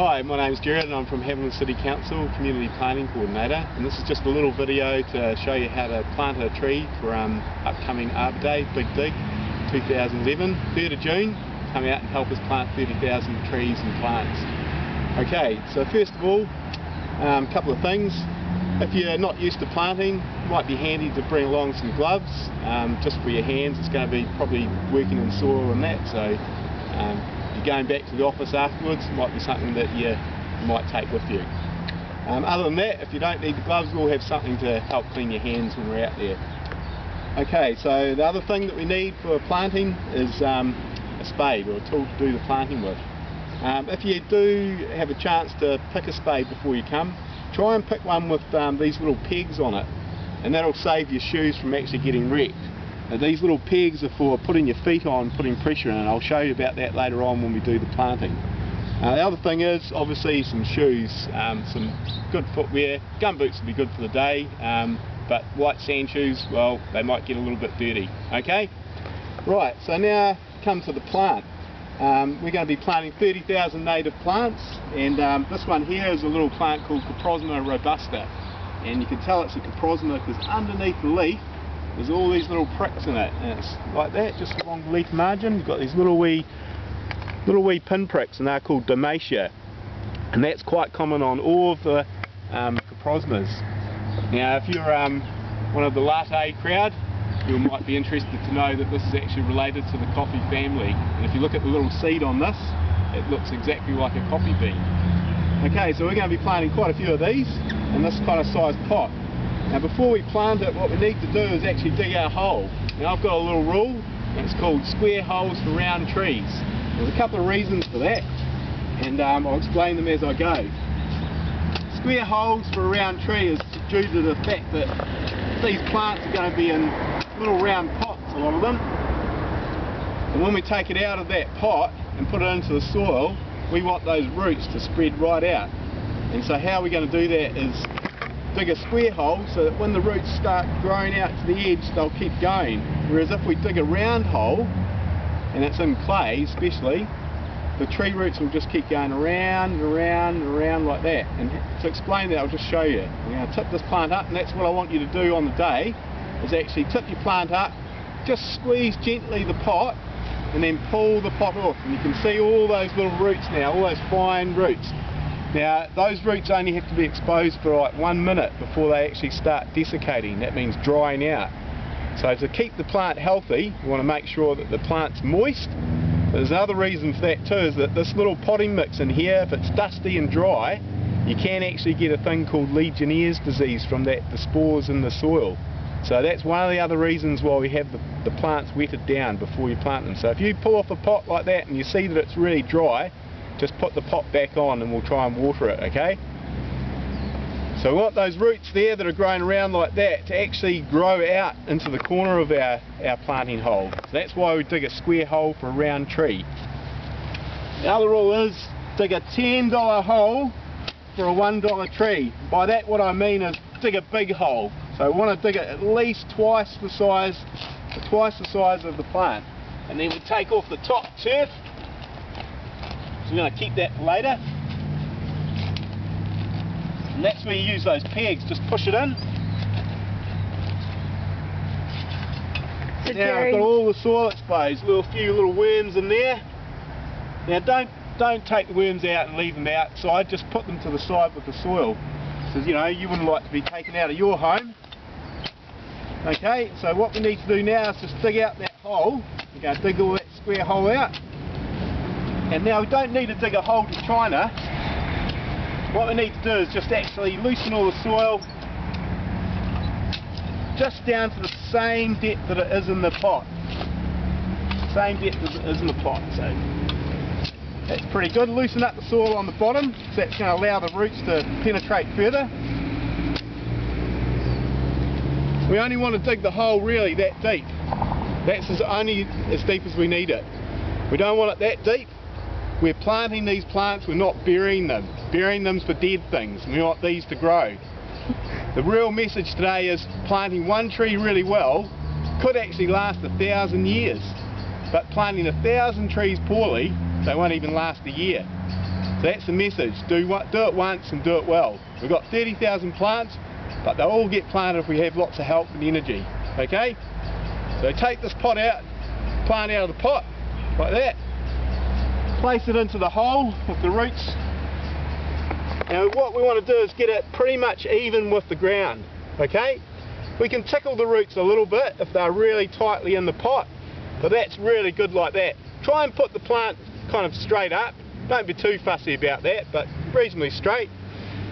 Hi, my name's Gerard and I'm from Hamilton City Council, Community Planting Co-ordinator, and this is just a little video to show you how to plant a tree for upcoming Arbor Day, Big Dig 2011, 3rd of June. Come out and help us plant 30,000 trees and plants. Okay, so first of all, a couple of things. If you're not used to planting, it might be handy to bring along some gloves, just for your hands. It's going to be probably working in soil and that, so if you're going back to the office afterwards, it might be something that you might take with you. Other than that, if you don't need the gloves, we'll have something to help clean your hands when we're out there. Okay, so the other thing that we need for planting is a spade, or a tool to do the planting with. If you do have a chance to pick a spade before you come, try and pick one with these little pegs on it, and that'll save your shoes from actually getting wrecked. Now, these little pegs are for putting your feet on, putting pressure in, and I'll show you about that later on when we do the planting. The other thing is obviously some shoes, some good footwear. Gum boots would be good for the day, but white sand shoes, well, they might get a little bit dirty. Okay? Right, so now come to the plant. We're going to be planting 30,000 native plants, and this one here is a little plant called Co-ordinator robusta, and you can tell it's a Co-ordinator because underneath the leaf there's all these little pricks in it, and it's like that, just along the leaf margin. You've got these little wee pin pricks, and they're called domatia, and that's quite common on all of the Co-ordinators. Now, if you're one of the latte crowd, you might be interested to know that this is actually related to the coffee family, and if you look at the little seed on this, it looks exactly like a coffee bean. Okay, so we're going to be planting quite a few of these in this kind of size pot. Now, before we plant it, what we need to do is actually dig our hole. Now, I've got a little rule, and it's called square holes for round trees. There's a couple of reasons for that, and I'll explain them as I go. Square holes for a round tree is due to the fact that these plants are going to be in little round pots, a lot of them, and when we take it out of that pot and put it into the soil, we want those roots to spread right out. And so how we're going to do that is dig a square hole so that when the roots start growing out to the edge, they'll keep going. Whereas if we dig a round hole, and it's in clay especially, the tree roots will just keep going around and around and around like that. And to explain that, I'll just show you. I'm going to tip this plant up, and that's what I want you to do on the day, is actually tip your plant up, just squeeze gently the pot, and then pull the pot off. And you can see all those little roots now, all those fine roots. Now, those roots only have to be exposed for like 1 minute before they actually start desiccating. That means drying out. So to keep the plant healthy, you want to make sure that the plant's moist. There's another reason for that too, is that this little potting mix in here, if it's dusty and dry, you can actually get a thing called Legionnaire's disease from that, the spores in the soil. So that's one of the other reasons why we have the plants wetted down before you plant them. So if you pull off a pot like that and you see that it's really dry, just put the pot back on and we'll try and water it, okay? So we want those roots there that are growing around like that to actually grow out into the corner of our planting hole. So that's why we dig a square hole for a round tree. The other rule is dig a $10 hole for a $1 tree. By that what I mean is dig a big hole. So we want to dig it at least twice the size of the plant. And then we take off the top turf. So we're going to keep that for later. And that's where you use those pegs, just push it in. So now I've got all the soil exposed, few little worms in there. Now don't take the worms out and leave them outside, just put them to the side with the soil. So you know, you wouldn't like to be taken out of your home. Okay, so what we need to do now is just dig out that hole. We're going to dig all that square hole out. And now we don't need to dig a hole to China. What we need to do is just actually loosen all the soil just down to the same depth that it is in the pot. Same depth as it is in the pot. So that's pretty good. Loosen up the soil on the bottom, so that's going to allow the roots to penetrate further. We only want to dig the hole really that deep. That's only as deep as we need it. We don't want it that deep. We're planting these plants, we're not burying them. Burying them's for dead things. We want these to grow. The real message today is planting one tree really well could actually last 1,000 years. But planting 1,000 trees poorly, they won't even last a year. So that's the message. Do it once and do it well. We've got 30,000 plants, but they'll all get planted if we have lots of help and energy. Okay? So take this pot out, plant out of the pot, like that. Place it into the hole with the roots. Now what we want to do is get it pretty much even with the ground. Okay? We can tickle the roots a little bit if they're really tightly in the pot, but that's really good like that. Try and put the plant kind of straight up. Don't be too fussy about that, but reasonably straight.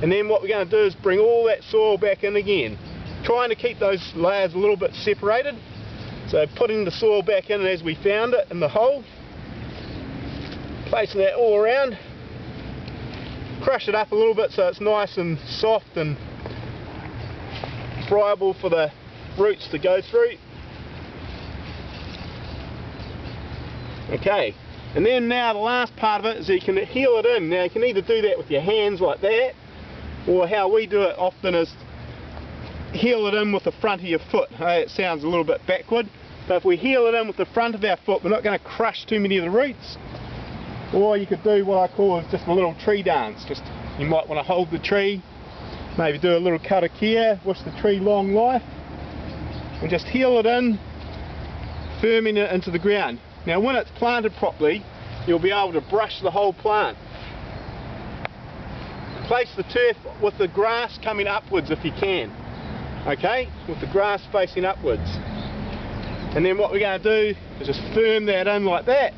And then what we're going to do is bring all that soil back in again, trying to keep those layers a little bit separated. So putting the soil back in as we found it in the hole, placing that all around, crush it up a little bit so it's nice and soft and friable for the roots to go through. Okay, and then now the last part of it is you can heel it in. Now you can either do that with your hands like that, or how we do it often is heel it in with the front of your foot. It sounds a little bit backward, but if we heel it in with the front of our foot, we're not going to crush too many of the roots. Or you could do what I call is just a little tree dance. Just you might want to hold the tree, maybe do a little karakia, wish the tree long life, and just heel it in, firming it into the ground. Now when it's planted properly, you'll be able to brush the whole plant. Place the turf with the grass coming upwards if you can. Okay? With the grass facing upwards. And then what we're going to do is just firm that in like that.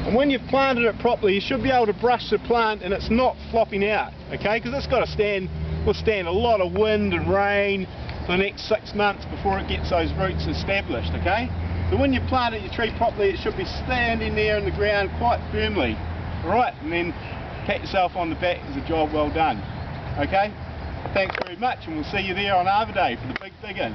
And when you've planted it properly, you should be able to brush the plant and it's not flopping out. Okay? Because it's got to withstand a lot of wind and rain for the next 6 months before it gets those roots established. Okay? So when you planted your tree properly, it should be standing there in the ground quite firmly. Alright, and then pat yourself on the back as a job well done. Okay? Thanks very much, and we'll see you there on Arbor Day for the big dig-in.